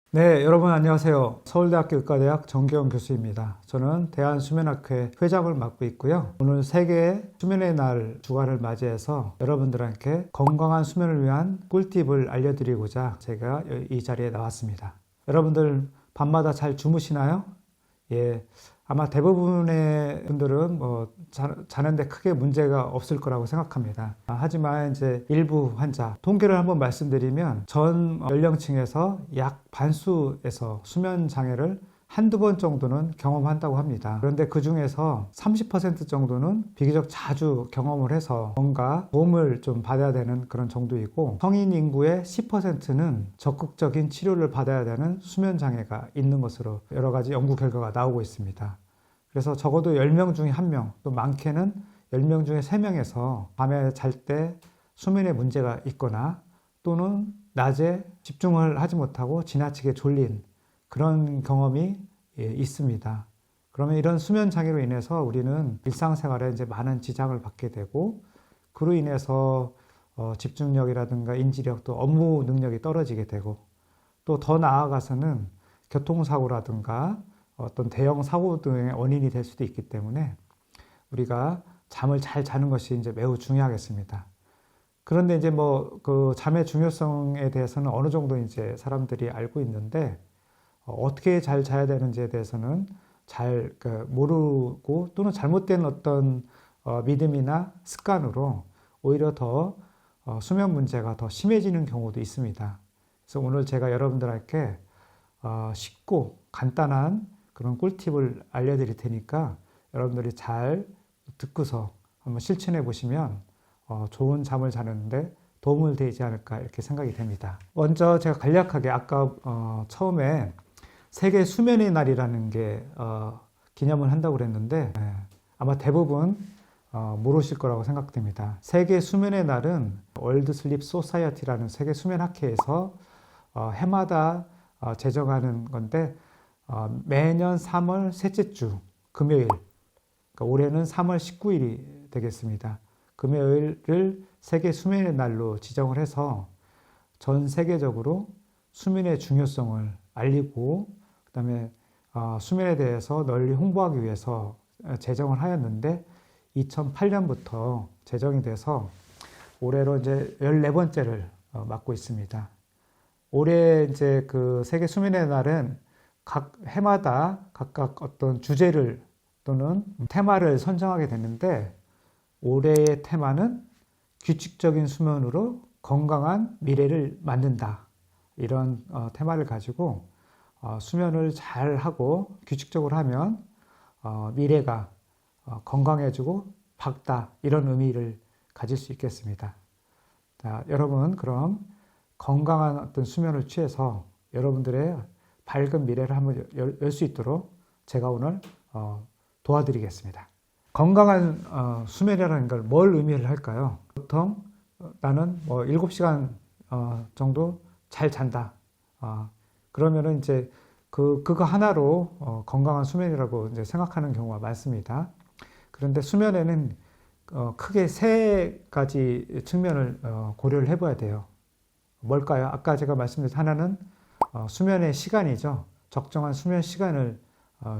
네, 여러분 안녕하세요. 서울대학교 의과대학 정기영 교수입니다. 저는 대한수면학회 회장을 맡고 있고요. 오늘 세계 수면의 날 주간을 맞이해서 여러분들께 건강한 수면을 위한 꿀팁을 알려드리고자 제가 이 자리에 나왔습니다. 여러분들 밤마다 잘 주무시나요? 예, 아마 대부분의 분들은 자는데 크게 문제가 없을 거라고 생각합니다. 하지만 이제 일부 환자, 통계를 한번 말씀드리면 전 연령층에서 약 반수에서 수면 장애를 한두 번 정도는 경험한다고 합니다. 그런데 그 중에서 30% 정도는 비교적 자주 경험을 해서 뭔가 도움을 좀 받아야 되는 그런 정도이고, 성인 인구의 10%는 적극적인 치료를 받아야 되는 수면 장애가 있는 것으로 여러 가지 연구 결과가 나오고 있습니다. 그래서 적어도 10명 중에 1명, 또 많게는 10명 중에 3명에서 밤에 잘 때 수면에 문제가 있거나 또는 낮에 집중을 하지 못하고 지나치게 졸린 그런 경험이 있습니다. 그러면 이런 수면 장애로 인해서 우리는 일상생활에 이제 많은 지장을 받게 되고, 그로 인해서 집중력이라든가 인지력, 또 업무 능력이 떨어지게 되고, 또 더 나아가서는 교통사고라든가 어떤 대형 사고 등의 원인이 될 수도 있기 때문에 우리가 잠을 잘 자는 것이 이제 매우 중요하겠습니다. 그런데 이제 그 잠의 중요성에 대해서는 어느 정도 이제 사람들이 알고 있는데, 어떻게 잘 자야 되는지에 대해서는 잘 모르고, 또는 잘못된 어떤 믿음이나 습관으로 오히려 더 수면 문제가 더 심해지는 경우도 있습니다. 그래서 오늘 제가 여러분들께 쉽고 간단한 그런 꿀팁을 알려드릴 테니까 여러분들이 잘 듣고서 한번 실천해 보시면 좋은 잠을 자는데 도움을 되지 않을까 이렇게 생각이 됩니다. 먼저 제가 간략하게 아까 처음에 세계 수면의 날이라는 게 기념을 한다고 그랬는데, 아마 대부분 모르실 거라고 생각됩니다. 세계 수면의 날은 월드 슬립 소사이어티라는 세계 수면 학회에서 해마다 제정하는 건데, 매년 3월 셋째 주 금요일, 그러니까 올해는 3월 19일이 되겠습니다. 금요일을 세계 수면의 날로 지정을 해서 전 세계적으로 수면의 중요성을 알리고, 그다음에 수면에 대해서 널리 홍보하기 위해서 제정을 하였는데, 2008년부터 제정이 돼서 올해로 이제 14번째를 맞고 있습니다. 올해 이제 그 세계 수면의 날은 각 해마다 각각 어떤 주제를 또는 테마를 선정하게 됐는데, 올해의 테마는 규칙적인 수면으로 건강한 미래를 만든다. 이런 테마를 가지고 수면을 잘 하고 규칙적으로 하면 미래가 건강해지고 밝다, 이런 의미를 가질 수 있겠습니다. 자, 여러분 그럼 건강한 어떤 수면을 취해서 여러분들의 밝은 미래를 한번 열 수 있도록 제가 오늘 도와드리겠습니다. 건강한 수면이라는 걸 뭘 의미를 할까요? 보통 나는 7시간 정도 잘 잔다. 그러면은 이제 그거 하나로 건강한 수면이라고 이제 생각하는 경우가 많습니다. 그런데 수면에는 크게 세 가지 측면을 고려를 해봐야 돼요. 뭘까요? 아까 제가 말씀드린 하나는 수면의 시간이죠. 적정한 수면 시간을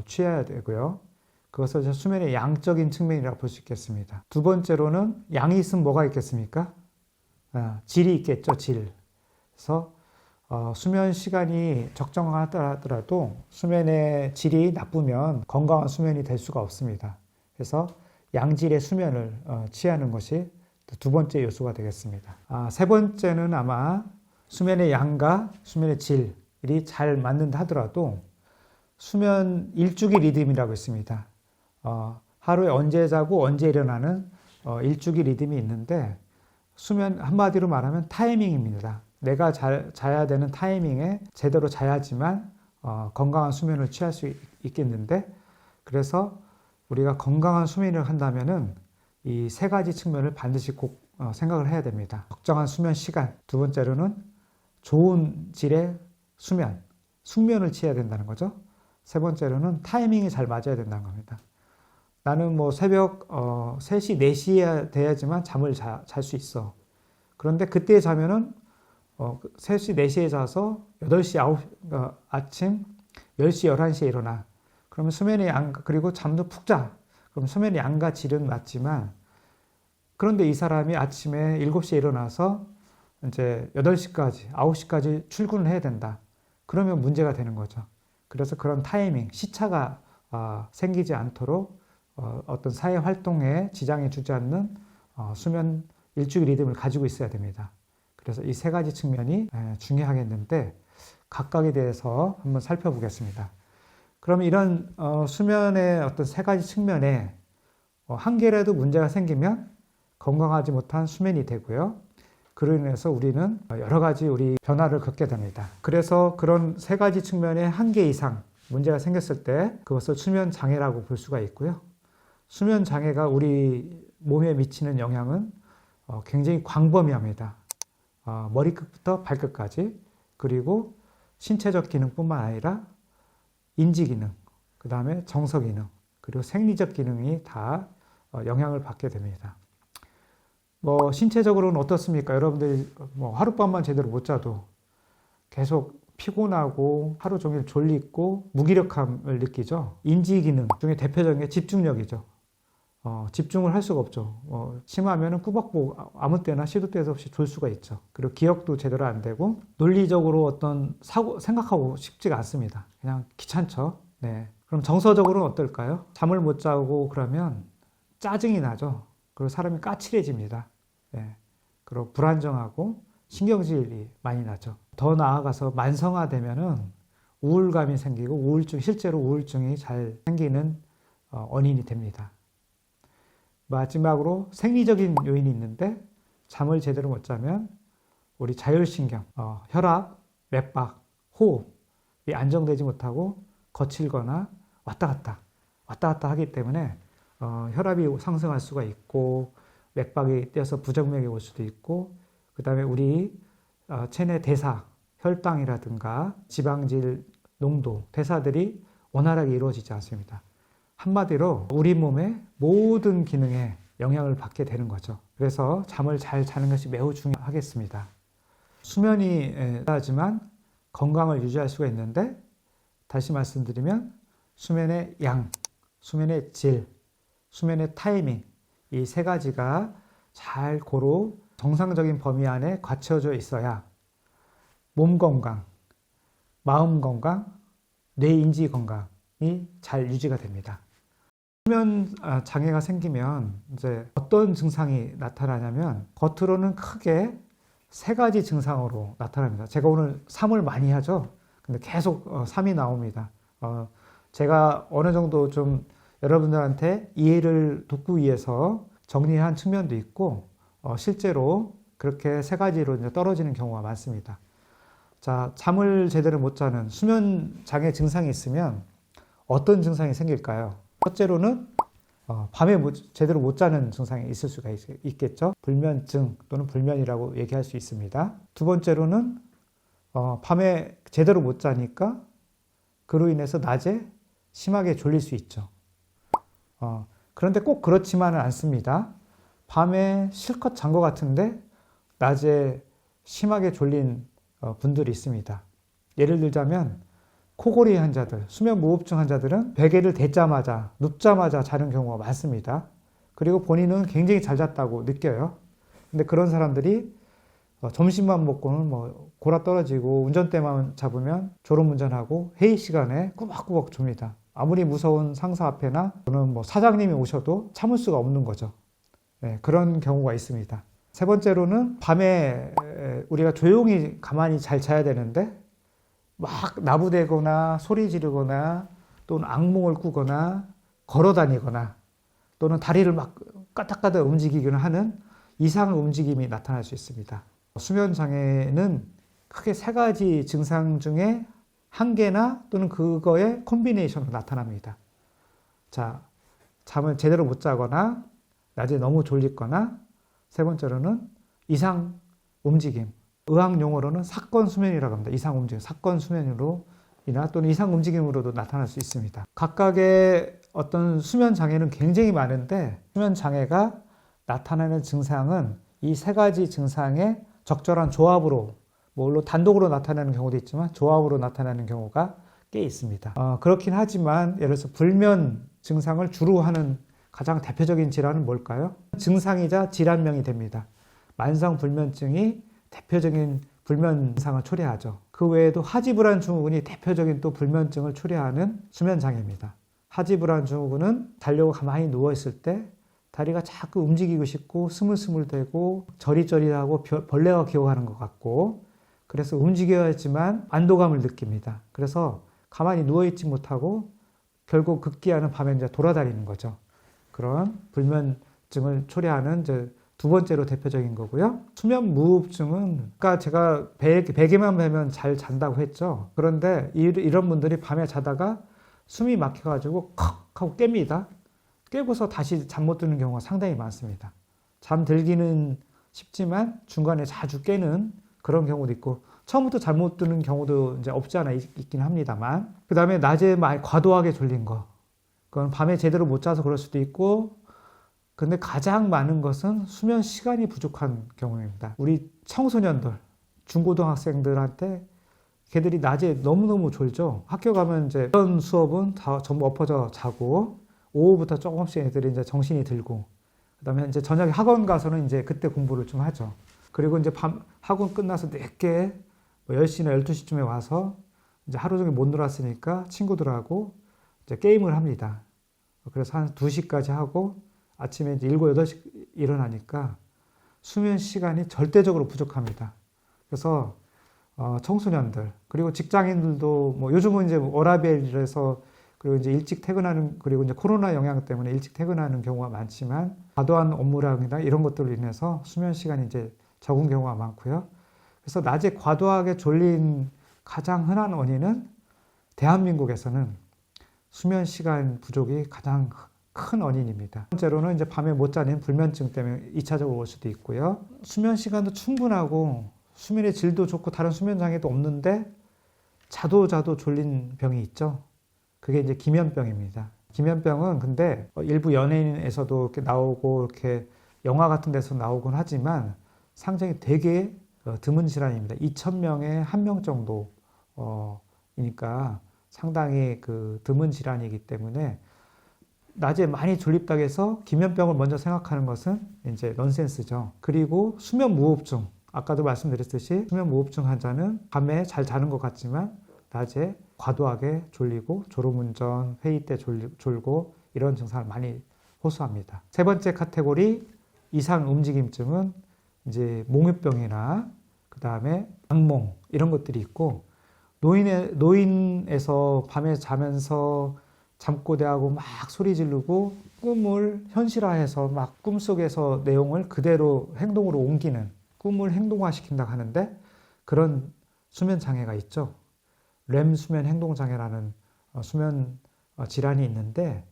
취해야 되고요. 그것을 수면의 양적인 측면이라고 볼 수 있겠습니다. 두 번째로는 양이 있으면 뭐가 있겠습니까? 질이 있겠죠, 질. 그래서 수면 시간이 적정하더라도 수면의 질이 나쁘면 건강한 수면이 될 수가 없습니다. 그래서 양질의 수면을 취하는 것이 두 번째 요소가 되겠습니다. 세 번째는 아마 수면의 양과 수면의 질이 잘 맞는다 하더라도 수면 일주기 리듬이라고 있습니다. 하루에 언제 자고 언제 일어나는 일주기 리듬이 있는데, 수면 한마디로 말하면 타이밍입니다. 내가 자야 되는 타이밍에 제대로 자야지만 건강한 수면을 취할 수 있겠는데, 그래서 우리가 건강한 수면을 한다면은 이 세 가지 측면을 반드시 꼭 생각을 해야 됩니다. 적정한 수면 시간, 두 번째로는 좋은 질의 수면, 숙면을 취해야 된다는 거죠. 세 번째로는 타이밍이 잘 맞아야 된다는 겁니다. 나는 새벽 3시, 4시에 돼야지만 잠을 잘 수 있어. 그런데 그때 자면은 3시, 4시에 자서 8시, 9시, 아침 10시, 11시에 일어나. 그러면 수면이 그리고 잠도 푹 자. 그럼 수면이 양과 질은 맞지만, 그런데 이 사람이 아침에 7시에 일어나서 이제 8시까지, 9시까지 출근을 해야 된다. 그러면 문제가 되는 거죠. 그래서 그런 타이밍, 시차가 생기지 않도록 어떤 사회 활동에 지장이 주지 않는 수면 일주일 리듬을 가지고 있어야 됩니다. 그래서 이 세 가지 측면이 중요하겠는데 각각에 대해서 한번 살펴보겠습니다. 그럼 이런 수면의 어떤 세 가지 측면에 한 개라도 문제가 생기면 건강하지 못한 수면이 되고요. 그로 인해서 우리는 여러 가지 우리 변화를 겪게 됩니다. 그래서 그런 세 가지 측면에 한 개 이상 문제가 생겼을 때 그것을 수면 장애라고 볼 수가 있고요. 수면 장애가 우리 몸에 미치는 영향은 굉장히 광범위합니다. 머리끝부터 발끝까지, 그리고 신체적 기능뿐만 아니라 인지 기능, 그 다음에 정서 기능, 그리고 생리적 기능이 다 영향을 받게 됩니다. 신체적으로는 어떻습니까? 여러분들이 하룻밤만 제대로 못 자도 계속 피곤하고 하루 종일 졸리고 무기력함을 느끼죠. 인지 기능 중에 대표적인 게 집중력이죠. 집중을 할 수가 없죠. 심하면은 꾸벅꾸벅 아무 때나 시도 때도 없이 졸 수가 있죠. 그리고 기억도 제대로 안 되고 논리적으로 어떤 생각하고 싶지가 않습니다. 그냥 귀찮죠. 네. 그럼 정서적으로는 어떨까요? 잠을 못 자고 그러면 짜증이 나죠. 그리고 사람이 까칠해집니다. 네. 그리고 불안정하고 신경질이 많이 나죠. 더 나아가서 만성화되면은 우울감이 생기고 실제로 우울증이 잘 생기는 원인이 됩니다. 마지막으로 생리적인 요인이 있는데 잠을 제대로 못 자면 우리 자율신경, 혈압, 맥박, 호흡이 안정되지 못하고 거칠거나 왔다 갔다 하기 때문에 혈압이 상승할 수가 있고 맥박이 뛰어서 부정맥이 올 수도 있고, 그 다음에 우리 체내 대사, 혈당이라든가 지방질 농도, 대사들이 원활하게 이루어지지 않습니다. 한마디로 우리 몸의 모든 기능에 영향을 받게 되는 거죠. 그래서 잠을 잘 자는 것이 매우 중요하겠습니다. 수면이 하지만 건강을 유지할 수가 있는데, 다시 말씀드리면 수면의 양, 수면의 질, 수면의 타이밍, 이 세 가지가 잘 고루 정상적인 범위 안에 갖춰져 있어야 몸 건강, 마음 건강, 뇌 인지 건강이 잘 유지가 됩니다. 수면 장애가 생기면 이제 어떤 증상이 나타나냐면 겉으로는 크게 세 가지 증상으로 나타납니다. 제가 오늘 3을 많이 하죠. 근데 계속 3이 나옵니다. 제가 어느 정도 좀 여러분들한테 이해를 돕기 위해서 정리한 측면도 있고, 실제로 그렇게 세 가지로 이제 떨어지는 경우가 많습니다. 자, 잠을 제대로 못 자는 수면 장애 증상이 있으면 어떤 증상이 생길까요? 첫째로는 밤에 제대로 못 자는 증상이 있을 수가 있겠죠. 불면증 또는 불면이라고 얘기할 수 있습니다. 두 번째로는 밤에 제대로 못 자니까 그로 인해서 낮에 심하게 졸릴 수 있죠. 그런데 꼭 그렇지만은 않습니다. 밤에 실컷 잔 것 같은데 낮에 심하게 졸린 분들이 있습니다. 예를 들자면 코골이 환자들, 수면무호흡증 환자들은 베개를 댔자마자 눕자마자 자는 경우가 많습니다. 그리고 본인은 굉장히 잘 잤다고 느껴요. 근데 그런 사람들이 점심만 먹고는 골아 떨어지고 운전대만 잡으면 졸음운전하고 회의 시간에 꾸벅꾸벅 줍니다. 아무리 무서운 상사 앞에나 또는 사장님이 오셔도 참을 수가 없는 거죠. 네, 그런 경우가 있습니다. 세 번째로는 밤에 우리가 조용히 가만히 잘 자야 되는데 막 나부대거나 소리 지르거나 또는 악몽을 꾸거나 걸어 다니거나 또는 다리를 막 까딱까딱 움직이거나 하는 이상 움직임이 나타날 수 있습니다. 수면 장애는 크게 세 가지 증상 중에 한 개나 또는 그거의 콤비네이션으로 나타납니다. 자, 잠을 제대로 못 자거나 낮에 너무 졸리거나, 세 번째로는 이상 움직임, 의학 용어로는 사건 수면이라고 합니다. 이상 움직임, 사건 수면으로이나 또는 이상 움직임으로도 나타날 수 있습니다. 각각의 어떤 수면 장애는 굉장히 많은데 수면 장애가 나타나는 증상은 이 세 가지 증상의 적절한 조합으로 물론 단독으로 나타나는 경우도 있지만 조합으로 나타나는 경우가 꽤 있습니다. 그렇긴 하지만 예를 들어서 불면 증상을 주로 하는 가장 대표적인 질환은 뭘까요? 증상이자 질환명이 됩니다. 만성불면증이 대표적인 불면 증상을 초래하죠. 그 외에도 하지불안 증후군이 대표적인 또 불면증을 초래하는 수면장애입니다. 하지불안 증후군은 자려고 가만히 누워있을 때 다리가 자꾸 움직이고 싶고 스물스물대고 저리저리하고 벌레가 기어가는 것 같고 그래서 움직여야지만 안도감을 느낍니다. 그래서 가만히 누워있지 못하고 결국 급기야는 밤에 이제 돌아다니는 거죠. 그런 불면증을 초래하는 이제 두 번째로 대표적인 거고요. 수면 무호흡증은 아까 제가 베개만 베면 잘 잔다고 했죠. 그런데 이런 분들이 밤에 자다가 숨이 막혀가지고 컥 하고 깹니다. 깨고서 다시 잠 못 드는 경우가 상당히 많습니다. 잠들기는 쉽지만 중간에 자주 깨는 그런 경우도 있고 처음부터 잠 못 드는 경우도 이제 없지 않아 있긴 합니다만 그 다음에 낮에 많이 과도하게 졸린 거 그건 밤에 제대로 못 자서 그럴 수도 있고 근데 가장 많은 것은 수면 시간이 부족한 경우입니다. 우리 청소년들, 중고등학생들한테 걔들이 낮에 너무너무 졸죠. 학교 가면 이제 이런 수업은 다 전부 엎어져 자고 오후부터 조금씩 애들이 이제 정신이 들고 그다음에 이제 저녁에 학원 가서는 이제 그때 공부를 좀 하죠. 그리고 이제 밤 학원 끝나서 늦게 10시나 12시쯤에 와서 이제 하루 종일 못 놀았으니까 친구들하고 이제 게임을 합니다. 그래서 한 2시까지 하고 아침에 이제 7, 8시 일어나니까 수면 시간이 절대적으로 부족합니다. 그래서 청소년들 그리고 직장인들도 뭐 요즘은 이제 워라밸에서 그리고 이제 일찍 퇴근하는 그리고 이제 코로나 영향 때문에 일찍 퇴근하는 경우가 많지만 과도한 업무량이나 이런 것들로 인해서 수면 시간이 이제 적은 경우가 많고요. 그래서 낮에 과도하게 졸린 가장 흔한 원인은 대한민국에서는 수면 시간 부족이 가장 큰 원인입니다. 첫 번째로는 이제 밤에 못 자는 불면증 때문에 2차적으로 올 수도 있고요. 수면 시간도 충분하고 수면의 질도 좋고 다른 수면 장애도 없는데 자도 졸린 병이 있죠. 그게 이제 기면병입니다. 기면병은 근데 일부 연예인에서도 이렇게 나오고 이렇게 영화 같은 데서 나오곤 하지만 상당히 되게 드문 질환입니다. 2,000명에 1명 정도니까 상당히 그 드문 질환이기 때문에 낮에 많이 졸립다고 해서 기면병을 먼저 생각하는 것은 이제 넌센스죠. 그리고 수면 무호흡증. 아까도 말씀드렸듯이 수면 무호흡증 환자는 밤에 잘 자는 것 같지만 낮에 과도하게 졸리고 졸음운전, 회의 때 졸고 이런 증상을 많이 호소합니다. 세 번째 카테고리 이상 움직임증은 이제 몽유병이나 그 다음에 악몽 이런 것들이 있고 노인에서 밤에 자면서 잠꼬대하고 막 소리 지르고 꿈을 현실화해서 막 꿈속에서 내용을 그대로 행동으로 옮기는 꿈을 행동화시킨다고 하는데 그런 수면 장애가 있죠. 렘 수면 행동 장애라는 수면 질환이 있는데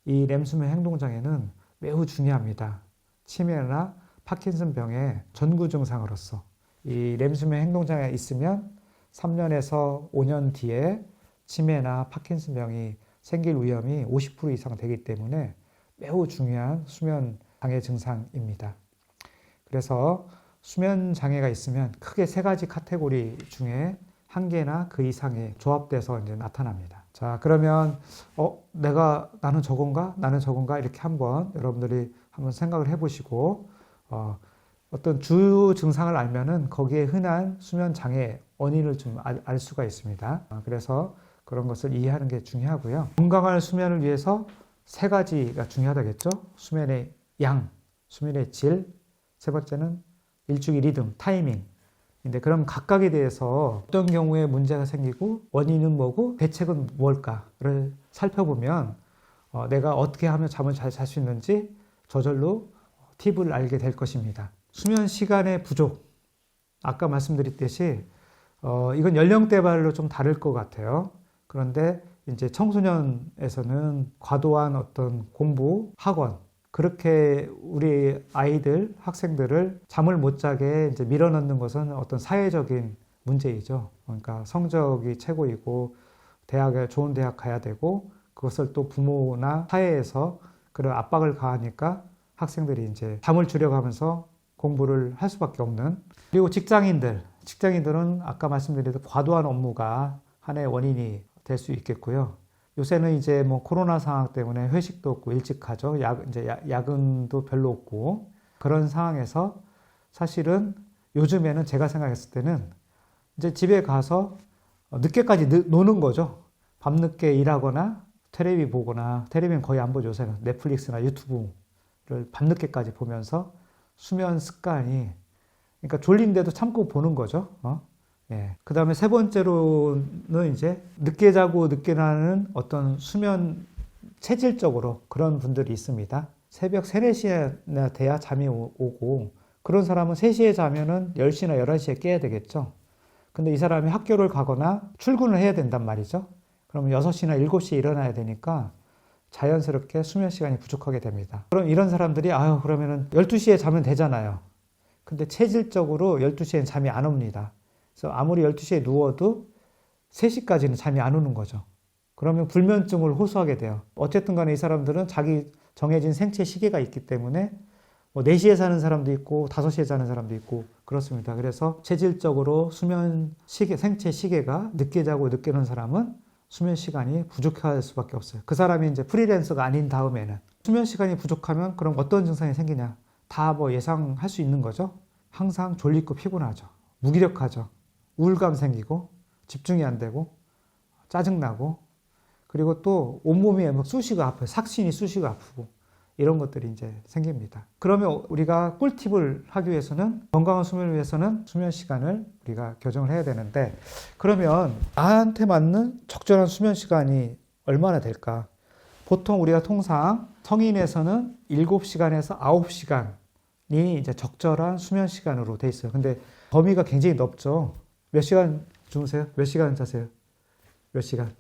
이 렘 수면 행동 장애는 매우 중요합니다. 치매나 파킨슨 병의 전구 증상으로서 이 렘 수면 행동 장애가 있으면 3년에서 5년 뒤에 치매나 파킨슨 병이 생길 위험이 50% 이상 되기 때문에 매우 중요한 수면 장애 증상입니다. 그래서 수면 장애가 있으면 크게 세 가지 카테고리 중에 한 개나 그 이상이 조합돼서 이제 나타납니다. 자, 그러면 나는 저건가? 나는 저건가? 이렇게 한번 여러분들이 한번 생각을 해보시고 어떤 주요 증상을 알면은 거기에 흔한 수면 장애 원인을 좀 알 수가 있습니다. 그래서 그런 것을 이해하는 게 중요하고요. 건강한 수면을 위해서 세 가지가 중요하다겠죠. 수면의 양, 수면의 질, 세 번째는 일주기 리듬, 타이밍. 근데 그럼 각각에 대해서 어떤 경우에 문제가 생기고 원인은 뭐고 대책은 무엇일까를 살펴보면 내가 어떻게 하면 잠을 잘 잘 수 있는지 저절로 팁을 알게 될 것입니다. 수면 시간의 부족. 아까 말씀드렸듯이 이건 연령대별로 좀 다를 것 같아요. 그런데 이제 청소년에서는 과도한 어떤 공부, 학원, 그렇게 우리 아이들, 학생들을 잠을 못 자게 이제 밀어넣는 것은 어떤 사회적인 문제이죠. 그러니까 성적이 최고이고 대학에 좋은 대학 가야 되고 그것을 또 부모나 사회에서 그런 압박을 가하니까 학생들이 이제 잠을 줄여가면서 공부를 할 수밖에 없는. 그리고 직장인들 직장인들은 아까 말씀드린 과도한 업무가 하나의 원인이 될 수 있겠고요. 요새는 이제 뭐 코로나 상황 때문에 회식도 없고 일찍 가죠. 이제 야근도 별로 없고 그런 상황에서 사실은 요즘에는 제가 생각했을 때는 이제 집에 가서 늦게까지 노는 거죠. 밤늦게 일하거나 텔레비 보거나, 텔레비는 거의 안 보죠. 요새는 넷플릭스나 유튜브를 밤늦게까지 보면서 수면 습관이, 그러니까 졸린데도 참고 보는 거죠. 예. 그 다음에 세 번째로는 이제 늦게 자고 늦게 나는 어떤 수면 체질적으로 그런 분들이 있습니다. 새벽 3, 4시나 돼야 잠이 오고, 그런 사람은 3시에 자면은 10시나 11시에 깨야 되겠죠. 근데 이 사람이 학교를 가거나 출근을 해야 된단 말이죠. 그러면 6시나 7시에 일어나야 되니까 자연스럽게 수면 시간이 부족하게 됩니다. 그럼 이런 사람들이 그러면은 12시에 자면 되잖아요. 근데 체질적으로 12시엔 잠이 안 옵니다. 그래서 아무리 12시에 누워도 3시까지는 잠이 안 오는 거죠. 그러면 불면증을 호소하게 돼요. 어쨌든 간에 이 사람들은 자기 정해진 생체 시계가 있기 때문에 뭐 4시에 자는 사람도 있고 5시에 자는 사람도 있고 그렇습니다. 그래서 체질적으로 수면 시계, 생체 시계가 늦게 자고 늦게 오는 사람은 수면 시간이 부족할 수밖에 없어요. 그 사람이 이제 프리랜서가 아닌 다음에는 수면 시간이 부족하면 그럼 어떤 증상이 생기냐? 다 뭐 예상할 수 있는 거죠. 항상 졸리고 피곤하죠. 무기력하죠. 우울감 생기고 집중이 안 되고 짜증나고, 그리고 또 온몸이 막 쑤시고 아파요. 삭신이 쑤시고 아프고 이런 것들이 이제 생깁니다. 그러면 우리가 꿀팁을 하기 위해서는, 건강한 수면을 위해서는 수면 시간을 우리가 교정을 해야 되는데, 그러면 나한테 맞는 적절한 수면 시간이 얼마나 될까? 보통 우리가 통상 성인에서는 7시간에서 9시간이 이제 적절한 수면 시간으로 돼 있어요. 근데 범위가 굉장히 넓죠. 몇 시간 주무세요? 몇 시간 자세요? 몇 시간?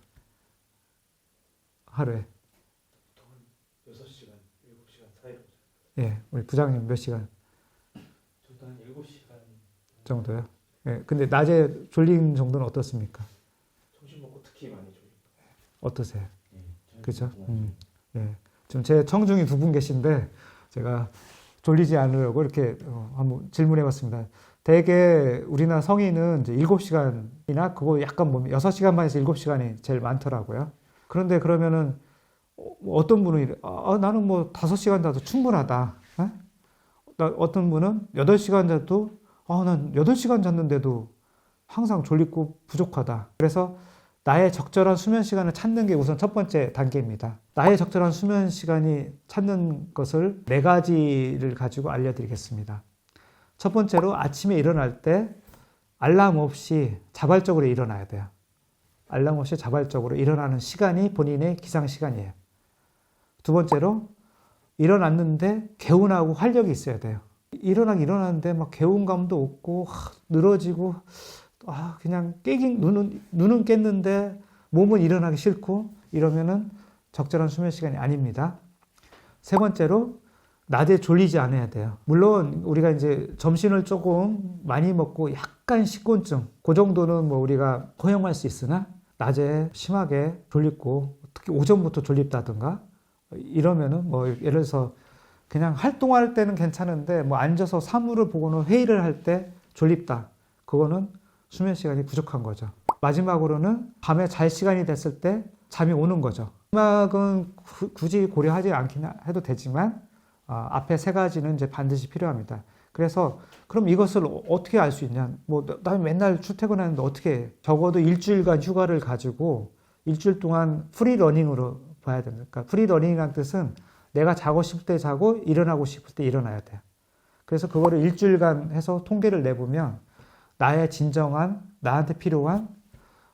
하루에? 6시간, 7시간 사이로. 예, 우리 부장님 몇 시간? 저도 한 7시간 정도요? 예, 근데 낮에 졸린 정도는 어떻습니까? 점심 먹고 특히 많이 졸립니다. 어떠세요? 네, 그렇죠? 예. 지금 제 청중이 2분 계신데 제가 졸리지 않으려고 이렇게 한번 질문해봤습니다. 대개 우리나라 성인은 이제 7시간이나 그거 약간 보면 6시간 반에서 7시간이 제일 많더라고요. 그런데 그러면은 어떤 분은 나는 뭐 5시간 자도 충분하다. 어떤 분은 8시간 자도 난 8시간 잤는데도 항상 졸리고 부족하다. 그래서 나의 적절한 수면 시간을 찾는 게 우선 첫 번째 단계입니다. 나의 적절한 수면 시간이 찾는 것을 4가지를 가지고 알려드리겠습니다. 첫 번째로 아침에 일어날 때 알람 없이 자발적으로 일어나야 돼요. 알람 없이 자발적으로 일어나는 시간이 본인의 기상 시간이에요. 두 번째로 일어났는데 개운하고 활력이 있어야 돼요. 일어나는데 막 개운감도 없고 늘어지고 그냥 눈은 깼는데 몸은 일어나기 싫고 이러면은 적절한 수면 시간이 아닙니다. 세 번째로 낮에 졸리지 않아야 돼요. 물론 우리가 이제 점심을 조금 많이 먹고 약간 식곤증, 그 정도는 뭐 우리가 허용할 수 있으나 낮에 심하게 졸립고 특히 오전부터 졸립다든가 이러면은 뭐 예를 들어서 그냥 활동할 때는 괜찮은데 뭐 앉아서 사무를 보거나 회의를 할 때 졸립다. 그거는 수면 시간이 부족한 거죠. 마지막으로는 밤에 잘 시간이 됐을 때 잠이 오는 거죠. 마지막은 굳이 고려하지 않긴 해도 되지만 앞에 3가지는 이제 반드시 필요합니다. 그래서 그럼 이것을 어떻게 알 수 있냐? 뭐 나 맨날 출퇴근하는데 어떻게 해? 적어도 일주일간 휴가를 가지고 일주일 동안 프리러닝으로 봐야 됩니다. 그러니까 프리러닝이라는 뜻은 내가 자고 싶을 때 자고 일어나고 싶을 때 일어나야 돼요. 그래서 그거를 일주일간 해서 통계를 내보면 나의 진정한, 나한테 필요한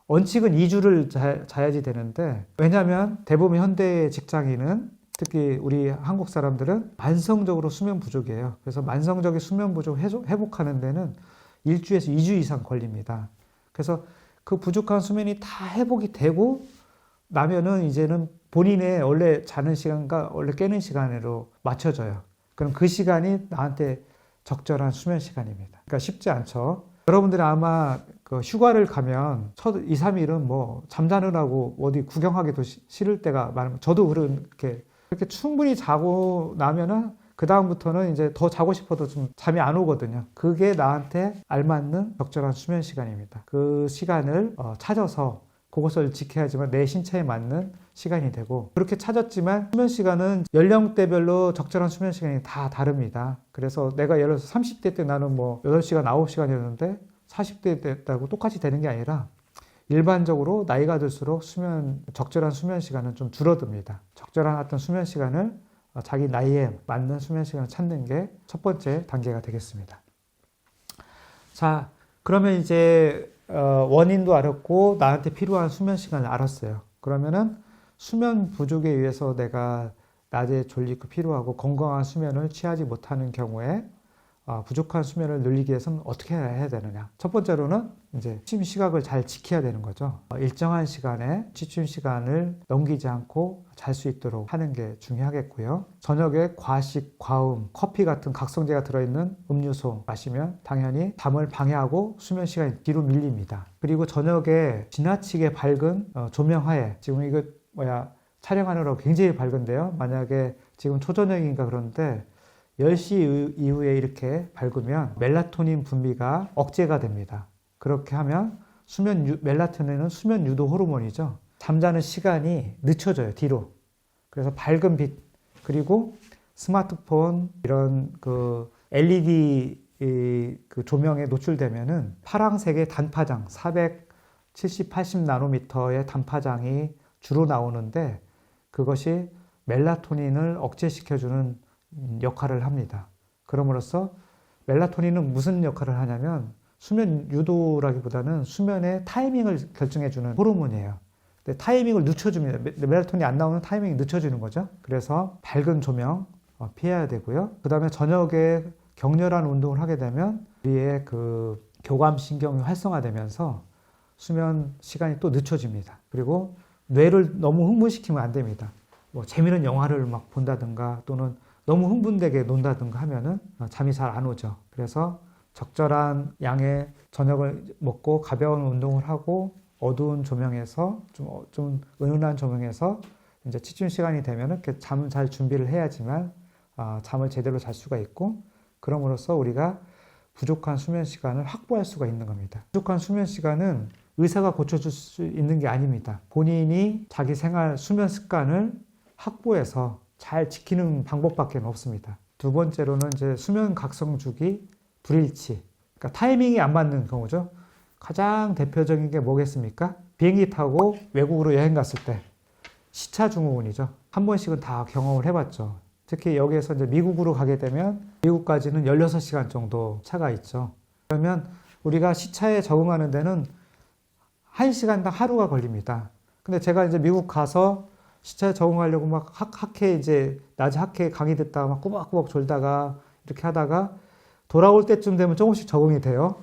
원칙은 2주를 자야지 되는데, 왜냐하면 대부분 현대 직장인은 특히 우리 한국 사람들은 만성적으로 수면 부족이에요. 그래서 만성적인 수면 부족 회복하는 데는 1주에서 2주 이상 걸립니다. 그래서 그 부족한 수면이 다 회복이 되고 나면은 이제는 본인의 원래 자는 시간과 원래 깨는 시간으로 맞춰져요. 그럼 그 시간이 나한테 적절한 수면 시간입니다. 그러니까 쉽지 않죠. 여러분들이 아마 그 휴가를 가면 첫 2, 3일은 뭐 잠자느라고 어디 구경하기도 싫을 때가 많으면, 저도 그렇게 충분히 자고 나면은 그 다음부터는 이제 더 자고 싶어도 좀 잠이 안 오거든요. 그게 나한테 알맞는 적절한 수면 시간입니다. 그 시간을 찾아서 그것을 지켜야지만 내 신체에 맞는 시간이 되고, 그렇게 찾았지만 수면 시간은 연령대별로 적절한 수면 시간이 다 다릅니다. 그래서 내가 예를 들어서 30대 때 나는 뭐 8시간, 9시간이었는데 40대 됐다고 똑같이 되는 게 아니라 일반적으로 나이가 들수록 적절한 수면 시간은 좀 줄어듭니다. 적절한 어떤 수면 시간을 자기 나이에 맞는 수면 시간을 찾는 게 첫 번째 단계가 되겠습니다. 자, 그러면 이제 원인도 알았고 나한테 필요한 수면 시간을 알았어요. 그러면은 수면 부족에 의해서 내가 낮에 졸리고 피로하고 건강한 수면을 취하지 못하는 경우에 부족한 수면을 늘리기 위해서는 어떻게 해야 되느냐. 첫 번째로는 이제 취침 시각을 잘 지켜야 되는 거죠. 일정한 시간에 취침 시간을 넘기지 않고 잘 수 있도록 하는 게 중요하겠고요. 저녁에 과식, 과음, 커피 같은 각성제가 들어있는 음료수 마시면 당연히 잠을 방해하고 수면 시간이 뒤로 밀립니다. 그리고 저녁에 지나치게 밝은 조명하에, 지금 이거 촬영하느라고 굉장히 밝은데요. 만약에 지금 초저녁인가 그런데 10시 이후에 이렇게 밝으면 멜라토닌 분비가 억제가 됩니다. 그렇게 하면 멜라토닌은 수면 유도 호르몬이죠. 잠자는 시간이 늦춰져요, 뒤로. 그래서 밝은 빛, 그리고 스마트폰, 이런 그 LED 그 조명에 노출되면은 파란색의 단파장, 470, 80 나노미터의 단파장이 주로 나오는데 그것이 멜라토닌을 억제시켜주는 역할을 합니다. 그럼으로써 멜라토닌은 무슨 역할을 하냐면 수면 유도라기보다는 수면의 타이밍을 결정해주는 호르몬이에요. 근데 타이밍을 늦춰줍니다. 멜라토닌이 안 나오는 타이밍이 늦춰주는 거죠. 그래서 밝은 조명 피해야 되고요. 그 다음에 저녁에 격렬한 운동을 하게 되면 우리의 그 교감신경이 활성화되면서 수면 시간이 또 늦춰집니다. 그리고 뇌를 너무 흥분시키면 안 됩니다. 뭐 재미있는 영화를 막 본다든가 또는 너무 흥분되게 논다든가 하면은 잠이 잘 안 오죠. 그래서 적절한 양의 저녁을 먹고 가벼운 운동을 하고 어두운 조명에서 좀 은은한 조명에서 이제 취침 시간이 되면은 잠을 잘 준비를 해야지만 잠을 제대로 잘 수가 있고, 그럼으로써 우리가 부족한 수면 시간을 확보할 수가 있는 겁니다. 부족한 수면 시간은 의사가 고쳐줄 수 있는 게 아닙니다. 본인이 자기 생활 수면 습관을 확보해서 잘 지키는 방법밖에 없습니다. 두 번째로는 이제 수면 각성 주기 불일치, 그러니까 타이밍이 안 맞는 경우죠. 가장 대표적인 게 뭐겠습니까? 비행기 타고 외국으로 여행 갔을 때 시차 증후군이죠. 한 번씩은 다 경험을 해봤죠. 특히 여기에서 이제 미국으로 가게 되면 미국까지는 16시간 정도 차가 있죠. 그러면 우리가 시차에 적응하는 데는 1시간당 하루가 걸립니다. 근데 제가 이제 미국 가서 시차에 적응하려고 막 학회 이제 낮에 학회 강의 듣다가 막 꼬박꼬박 졸다가 이렇게 하다가 돌아올 때쯤 되면 조금씩 적응이 돼요.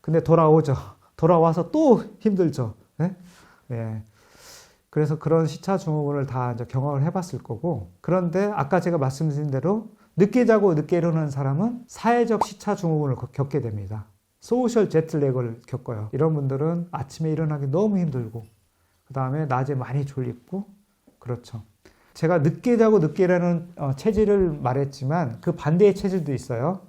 근데 돌아오죠. 돌아와서 또 힘들죠. 네? 네. 그래서 그런 시차 증후군을 다 이제 경험을 해봤을 거고, 그런데 아까 제가 말씀드린 대로 늦게 자고 늦게 일어나는 사람은 사회적 시차 증후군을 겪게 됩니다. 소셜 제트랙을 겪어요. 이런 분들은 아침에 일어나기 너무 힘들고, 그 다음에 낮에 많이 졸리고, 그렇죠. 제가 늦게 자고 늦게 일어나는 체질을 말했지만 그 반대의 체질도 있어요.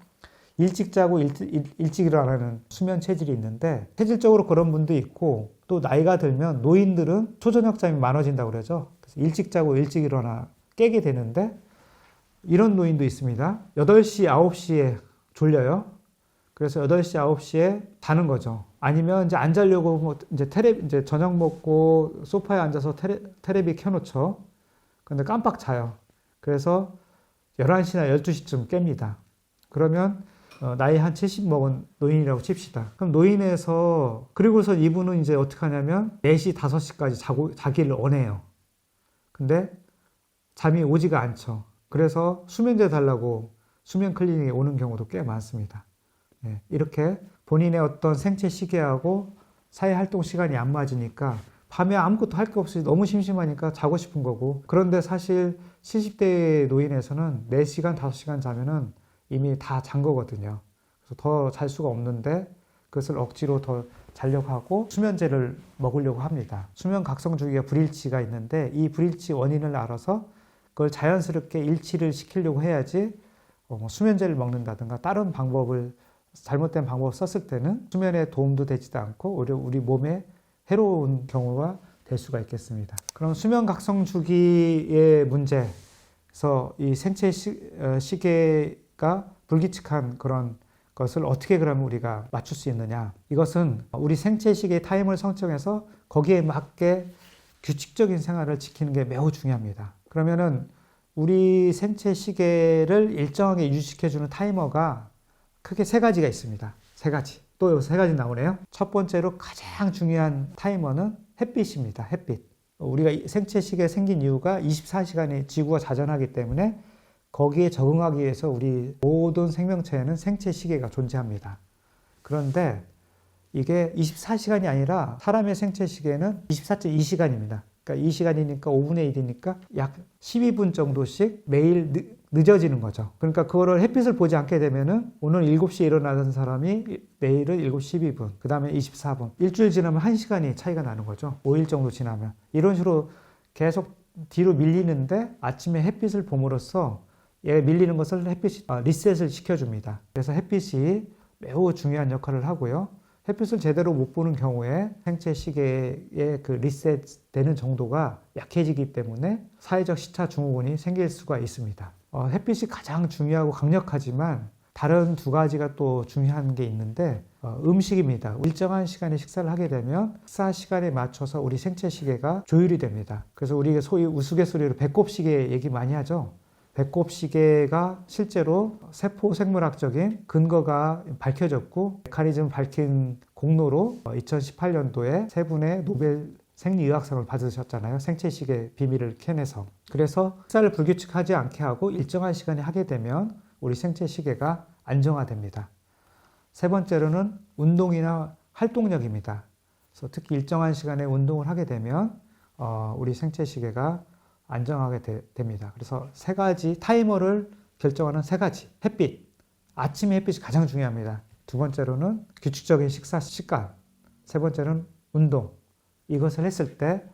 일찍 자고 일찍 일어나는 수면 체질이 있는데, 체질적으로 그런 분도 있고, 또 나이가 들면 노인들은 초저녁잠이 많아진다고 그러죠. 그래서 일찍 자고 일찍 일어나 깨게 되는데, 이런 노인도 있습니다. 8시, 9시에 졸려요. 그래서 8시, 9시에 자는 거죠. 아니면 이제 안 자려고 뭐 이제 저녁 먹고 소파에 앉아서 테레비 켜놓죠. 근데 깜빡 자요. 그래서 11시나 12시쯤 깹니다. 그러면 나이 한 70 먹은 노인이라고 칩시다. 그럼 노인에서, 그리고서 이분은 이제 어떻게 하냐면 4시, 5시까지 자기를 원해요. 근데 잠이 오지가 않죠. 그래서 수면제 달라고 수면 클리닉에 오는 경우도 꽤 많습니다. 네, 이렇게 본인의 어떤 생체 시계하고 사회 활동 시간이 안 맞으니까 밤에 아무것도 할 게 없이 너무 심심하니까 자고 싶은 거고, 그런데 사실 70대 노인에서는 4시간, 5시간 자면은 이미 다 잔 거거든요. 그래서 더 잘 수가 없는데 그것을 억지로 더 자려고 하고 수면제를 먹으려고 합니다. 수면 각성 주기가 불일치가 있는데 이 불일치 원인을 알아서 그걸 자연스럽게 일치를 시키려고 해야지 뭐 수면제를 먹는다든가 다른 방법을 잘못된 방법을 썼을 때는 수면에 도움도 되지도 않고 오히려 우리 몸에 해로운 경우가 될 수가 있겠습니다. 그럼 수면 각성 주기의 문제에서 이 생체 시계가 불규칙한 그런 것을 어떻게 그러면 우리가 맞출 수 있느냐? 이것은 우리 생체 시계의 타임을 설정해서 거기에 맞게 규칙적인 생활을 지키는 게 매우 중요합니다. 그러면은 우리 생체 시계를 일정하게 유지시켜주는 타이머가 크게 세 가지가 있습니다. 세 가지. 또 세 가지 나오네요. 첫 번째로 가장 중요한 타이머는 햇빛입니다. 햇빛. 우리가 생체 시계가 생긴 이유가 24시간이 지구가 자전하기 때문에 거기에 적응하기 위해서 우리 모든 생명체에는 생체 시계가 존재합니다. 그런데 이게 24시간이 아니라 사람의 생체 시계는 24.2시간입니다. 그러니까 2시간이니까 5분의 1이니까 약 12분 정도씩 매일 늦어지는 거죠. 그러니까 그거를 햇빛을 보지 않게 되면은 오늘 7시에 일어나던 사람이 내일은 7시 12분, 그 다음에 24분. 일주일 지나면 1시간이 차이가 나는 거죠. 5일 정도 지나면. 이런 식으로 계속 뒤로 밀리는데 아침에 햇빛을 봄으로써 얘 밀리는 것을 햇빛이 리셋을 시켜줍니다. 그래서 햇빛이 매우 중요한 역할을 하고요. 햇빛을 제대로 못 보는 경우에 생체 시계의 그 리셋 되는 정도가 약해지기 때문에 사회적 시차 증후군이 생길 수가 있습니다. 햇빛이 가장 중요하고 강력하지만 다른 두 가지가 또 중요한 게 있는데 음식입니다. 일정한 시간에 식사를 하게 되면 식사 시간에 맞춰서 우리 생체 시계가 조율이 됩니다. 그래서 우리가 소위 우스갯소리로 배꼽시계 얘기 많이 하죠. 배꼽시계가 실제로 세포 생물학적인 근거가 밝혀졌고 메커니즘 밝힌 공로로 2018년도에 세 분의 노벨 생리의학상을 받으셨잖아요. 생체시계 비밀을 캐내서. 그래서 식사를 불규칙하지 않게 하고 일정한 시간에 하게 되면 우리 생체시계가 안정화됩니다. 세 번째로는 운동이나 활동력입니다. 그래서 특히 일정한 시간에 운동을 하게 되면 우리 생체시계가 안정하게 됩니다. 그래서 세 가지 타이머를 결정하는 세 가지. 햇빛. 아침에 햇빛이 가장 중요합니다. 두 번째로는 규칙적인 식사 습관. 세 번째는 운동. 이것을 했을 때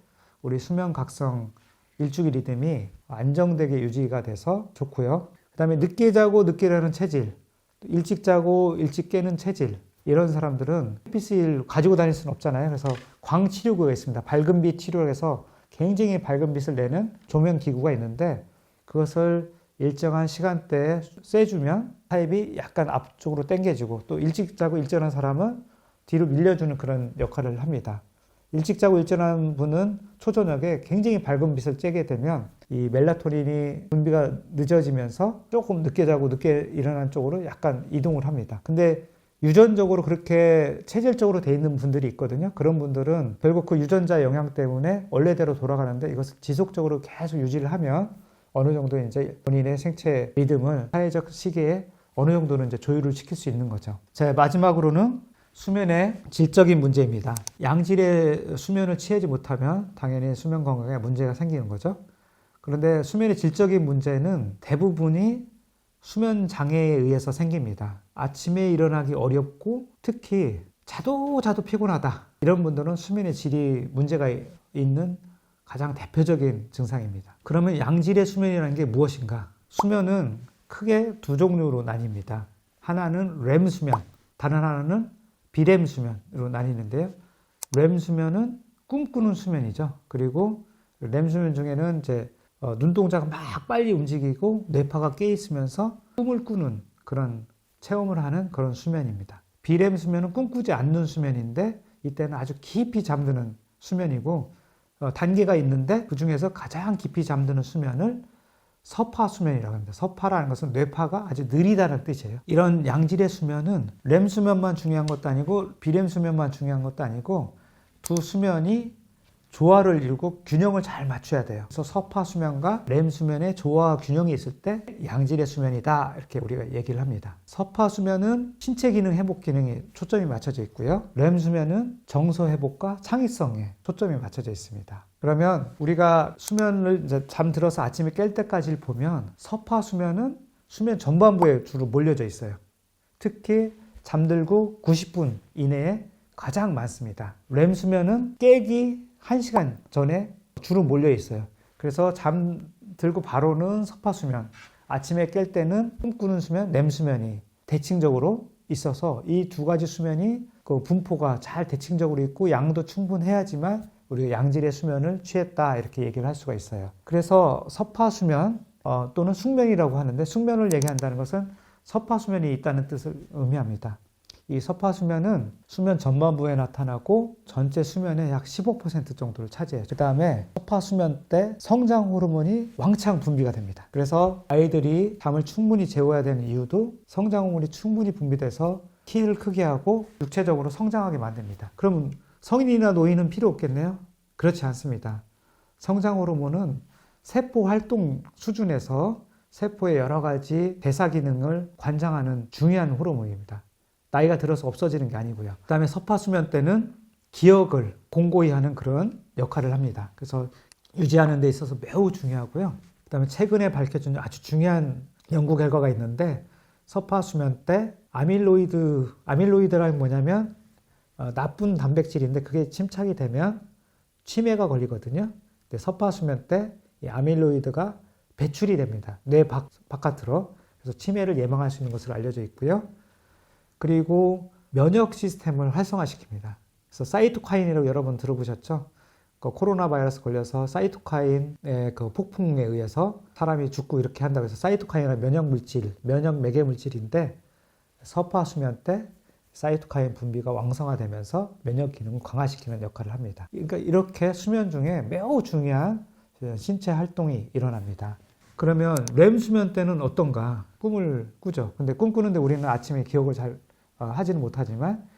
우리 수면 각성 일주기 리듬이 안정되게 유지가 돼서 좋고요. 그 다음에 늦게 자고 늦게 일어나는 체질. 일찍 자고 일찍 깨는 체질. 이런 사람들은 햇빛을 가지고 다닐 수는 없잖아요. 그래서 광치료구가 있습니다. 밝은 빛 치료를 해서 굉장히 밝은 빛을 내는 조명 기구가 있는데 그것을 일정한 시간대에 쐬주면 타입이 약간 앞쪽으로 당겨지고 또 일찍 자고 일찍 일어난 사람은 뒤로 밀려주는 그런 역할을 합니다. 일찍 자고 일찍 일어난 분은 초저녁에 굉장히 밝은 빛을 쬐게 되면 이 멜라토닌이 분비가 늦어지면서 조금 늦게 자고 늦게 일어난 쪽으로 약간 이동을 합니다. 근데 유전적으로 그렇게 체질적으로 돼 있는 분들이 있거든요. 그런 분들은 결국 그 유전자 영향 때문에 원래대로 돌아가는데 이것을 지속적으로 계속 유지를 하면 어느 정도 이제 본인의 생체 리듬을 사회적 시계에 어느 정도는 이제 조율을 시킬 수 있는 거죠. 자, 마지막으로는 수면의 질적인 문제입니다. 양질의 수면을 취하지 못하면 당연히 수면 건강에 문제가 생기는 거죠. 그런데 수면의 질적인 문제는 대부분이 수면 장애에 의해서 생깁니다. 아침에 일어나기 어렵고 특히 자도 피곤하다. 이런 분들은 수면의 질이 문제가 있는 가장 대표적인 증상입니다. 그러면 양질의 수면이라는 게 무엇인가? 수면은 크게 두 종류로 나뉩니다. 하나는 렘 수면, 다른 하나는 비렘 수면으로 나뉘는데요. 렘 수면은 꿈꾸는 수면이죠. 그리고 렘 수면 중에는 이제 눈동자가 막 빨리 움직이고 뇌파가 깨 있으면서 꿈을 꾸는 그런 체험을 하는 그런 수면입니다. 비렘 수면은 꿈꾸지 않는 수면인데 이때는 아주 깊이 잠드는 수면이고 단계가 있는데 그 중에서 가장 깊이 잠드는 수면을 서파 수면이라고 합니다. 서파라는 것은 뇌파가 아주 느리다는 뜻이에요. 이런 양질의 수면은 렘 수면만 중요한 것도 아니고 비렘 수면만 중요한 것도 아니고 두 수면이 조화를 이루고 균형을 잘 맞춰야 돼요. 그래서 서파 수면과 렘 수면의 조화와 균형이 있을 때 양질의 수면이다 이렇게 우리가 얘기를 합니다. 서파 수면은 신체 기능 회복 기능에 초점이 맞춰져 있고요. 렘 수면은 정서 회복과 창의성에 초점이 맞춰져 있습니다. 그러면 우리가 수면을 이제 잠들어서 아침에 깰 때까지를 보면 서파 수면은 수면 전반부에 주로 몰려져 있어요. 특히 잠들고 90분 이내에 가장 많습니다. 렘 수면은 깨기 1시간 전에 주로 몰려 있어요. 그래서 잠들고 바로는 서파 수면, 아침에 깰 때는 꿈꾸는 수면, 렘수면이 대칭적으로 있어서 이 두 가지 수면이 그 분포가 잘 대칭적으로 있고 양도 충분해야지만 우리가 양질의 수면을 취했다 이렇게 얘기를 할 수가 있어요. 그래서 서파수면 또는 숙면이라고 하는데 숙면을 얘기한다는 것은 서파수면이 있다는 뜻을 의미합니다. 이 서파수면은 수면 전반부에 나타나고 전체 수면의 약 15% 정도를 차지해요. 그 다음에 서파수면 때 성장 호르몬이 왕창 분비가 됩니다. 그래서 아이들이 잠을 충분히 재워야 되는 이유도 성장 호르몬이 충분히 분비돼서 키를 크게 하고 육체적으로 성장하게 만듭니다. 그럼 성인이나 노인은 필요 없겠네요? 그렇지 않습니다. 성장 호르몬은 세포 활동 수준에서 세포의 여러 가지 대사 기능을 관장하는 중요한 호르몬입니다. 나이가 들어서 없어지는 게 아니고요. 그 다음에 서파수면 때는 기억을 공고히 하는 그런 역할을 합니다. 그래서 유지하는 데 있어서 매우 중요하고요. 그 다음에 최근에 밝혀진 아주 중요한 연구 결과가 있는데 서파수면 때 아밀로이드라는 뭐냐면 나쁜 단백질인데 그게 침착이 되면 치매가 걸리거든요. 근데 서파수면 때 이 아밀로이드가 배출이 됩니다. 뇌 바깥으로. 그래서 치매를 예방할 수 있는 것으로 알려져 있고요. 그리고 면역 시스템을 활성화시킵니다. 그래서 사이토카인이라고 여러분 들어보셨죠? 그 코로나 바이러스 걸려서 사이토카인의 그 폭풍에 의해서 사람이 죽고 이렇게 한다고 해서 사이토카인은 면역 물질, 면역 매개 물질인데 서파수면 때 사이토카인 분비가 왕성화되면서 면역 기능을 강화시키는 역할을 합니다. 그러니까 이렇게 수면 중에 매우 중요한 신체 활동이 일어납니다. 그러면 렘 수면 때는 어떤가? 꿈을 꾸죠. 근데 꿈꾸는데 우리는 아침에 기억을 잘 하지는 못하지만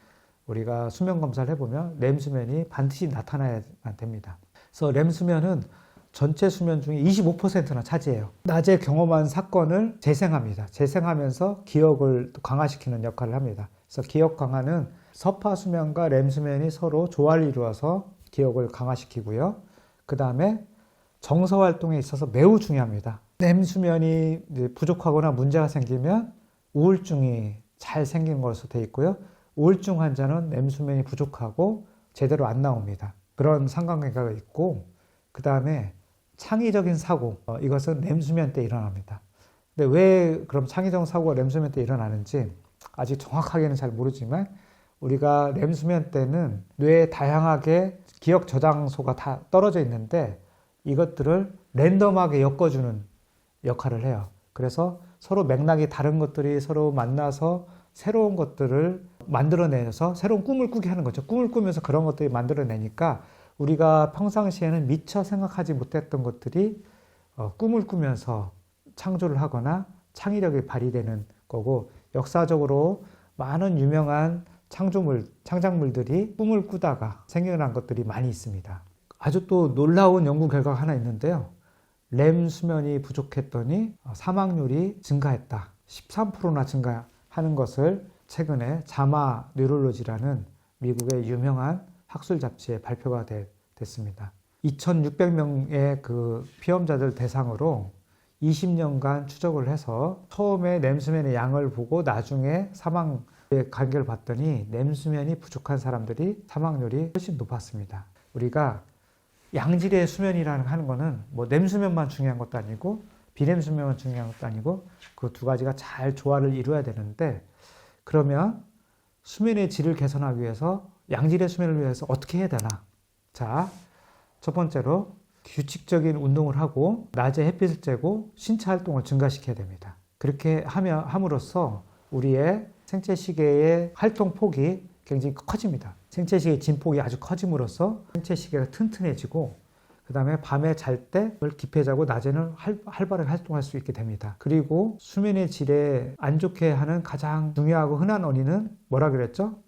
우리가 수면 검사를 해보면 렘 수면이 반드시 나타나야 됩니다. 그래서 렘 수면은 전체 수면 중에 25%나 차지해요. 낮에 경험한 사건을 재생합니다. 재생하면서 기억을 강화시키는 역할을 합니다. 그래서 기억 강화는 서파 수면과 렘 수면이 서로 조화를 이루어서 기억을 강화시키고요. 그 다음에 정서 활동에 있어서 매우 중요합니다. 렘 수면이 부족하거나 문제가 생기면 우울증이 잘 생기는 것으로 되어 있고요. 우울증 환자는 렘 수면이 부족하고 제대로 안 나옵니다. 그런 상관관계가 있고 그 다음에 창의적인 사고 이것은 렘 수면 때 일어납니다. 근데 왜 그럼 창의적 사고가 렘 수면 때 일어나는지 아직 정확하게는 잘 모르지만 우리가 렘 수면 때는 뇌에 다양하게 기억 저장소가 다 떨어져 있는데 이것들을 랜덤하게 엮어주는 역할을 해요. 그래서 서로 맥락이 다른 것들이 서로 만나서 새로운 것들을 만들어내서 새로운 꿈을 꾸게 하는 거죠. 꿈을 꾸면서 그런 것들이 만들어내니까 우리가 평상시에는 미처 생각하지 못했던 것들이 꿈을 꾸면서 창조를 하거나 창의력이 발휘되는 거고 역사적으로 많은 유명한 창작물들이 꿈을 꾸다가 생겨난 것들이 많이 있습니다. 아주 또 놀라운 연구 결과가 하나 있는데요. 렘 수면이 부족했더니 사망률이 증가했다. 13%나 증가하는 것을 최근에 자마 뉴럴로지라는 미국의 유명한 학술 잡지에 발표가 됐습니다. 2,600명의 그 피험자들 대상으로 20년간 추적을 해서 처음에 렘 수면의 양을 보고 나중에 사망의 관계를 봤더니 렘 수면이 부족한 사람들이 사망률이 훨씬 높았습니다. 우리가 양질의 수면이라는 하는 거는 뭐 렘 수면만 중요한 것도 아니고 비렘 수면만 중요한 것도 아니고 그 두 가지가 잘 조화를 이루어야 되는데 그러면 수면의 질을 개선하기 위해서 양질의 수면을 위해서 어떻게 해야 되나? 자, 첫 번째로 규칙적인 운동을 하고 낮에 햇빛을 쬐고 신체 활동을 증가시켜야 됩니다. 그렇게 함으로써 우리의 생체 시계의 활동 폭이 굉장히 커집니다. 생체 시계의 진폭이 아주 커짐으로써 생체 시계가 튼튼해지고 그 다음에 밤에 잘 때 깊게 자고 낮에는 활발하게 활동할 수 있게 됩니다. 그리고 수면의 질에 안 좋게 하는 가장 중요하고 흔한 원인은 뭐라 그랬죠?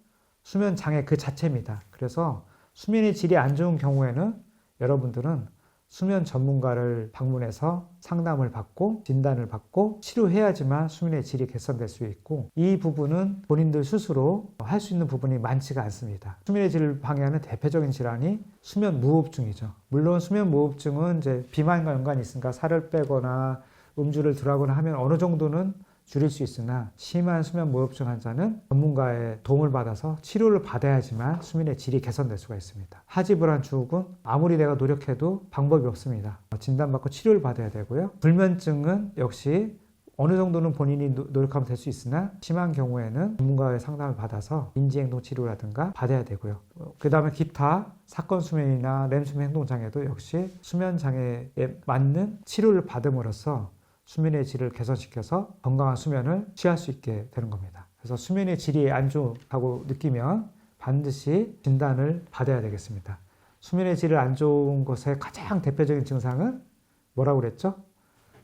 수면 장애 그 자체입니다. 그래서 수면의 질이 안 좋은 경우에는 여러분들은 수면 전문가를 방문해서 상담을 받고 진단을 받고 치료해야지만 수면의 질이 개선될 수 있고 이 부분은 본인들 스스로 할 수 있는 부분이 많지가 않습니다. 수면의 질을 방해하는 대표적인 질환이 수면 무호흡증이죠. 물론 수면 무호흡증은 이제 비만과 연관이 있으니까 살을 빼거나 음주를 덜하거나 하면 어느 정도는 줄일 수 있으나 심한 수면 무호흡증 환자는 전문가의 도움을 받아서 치료를 받아야지만 수면의 질이 개선될 수가 있습니다. 하지불안증후군 아무리 내가 노력해도 방법이 없습니다. 진단받고 치료를 받아야 되고요. 불면증은 역시 어느 정도는 본인이 노력하면 될 수 있으나 심한 경우에는 전문가의 상담을 받아서 인지행동 치료라든가 받아야 되고요. 그 다음에 기타 사건 수면이나 렘 수면 행동장애도 역시 수면 장애에 맞는 치료를 받음으로써 수면의 질을 개선시켜서 건강한 수면을 취할 수 있게 되는 겁니다. 그래서 수면의 질이 안 좋다고 느끼면 반드시 진단을 받아야 되겠습니다. 수면의 질을 안 좋은 것의 가장 대표적인 증상은 뭐라고 그랬죠?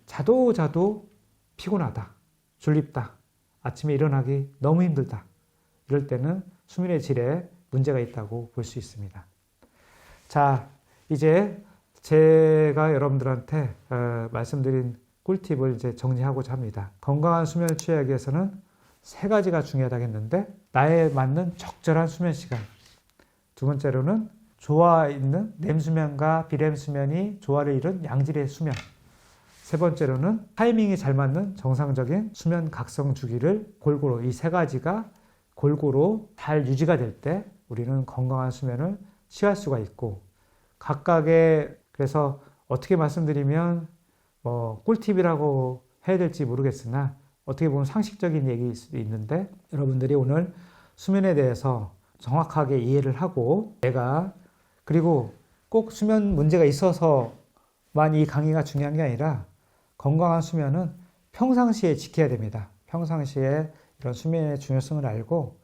자도 피곤하다, 졸립다, 아침에 일어나기 너무 힘들다. 이럴 때는 수면의 질에 문제가 있다고 볼 수 있습니다. 자, 이제 제가 여러분들한테 말씀드린 꿀팁을 이제 정리하고자 합니다. 건강한 수면을 취하기 위해서는 3가지가 중요하다고 했는데, 나에 맞는 적절한 수면 시간. 두 번째로는 조화 있는 렘수면과 비렘수면이 조화를 이룬 양질의 수면. 세 번째로는 타이밍이 잘 맞는 정상적인 수면 각성 주기를 골고루, 이 3가지가 골고루 잘 유지가 될 때 우리는 건강한 수면을 취할 수가 있고, 각각의, 그래서 어떻게 말씀드리면 꿀팁이라고 해야 될지 모르겠으나 어떻게 보면 상식적인 얘기일 수도 있는데, 여러분들이 오늘 수면에 대해서 정확하게 이해를 하고, 그리고 꼭 수면 문제가 있어서만 이 강의가 중요한 게 아니라 건강한 수면은 평상시에 지켜야 됩니다. 평상시에 이런 수면의 중요성을 알고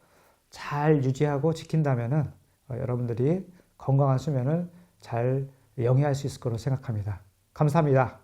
잘 유지하고 지킨다면은 여러분들이 건강한 수면을 잘 영위할 수 있을 거로 생각합니다. 감사합니다.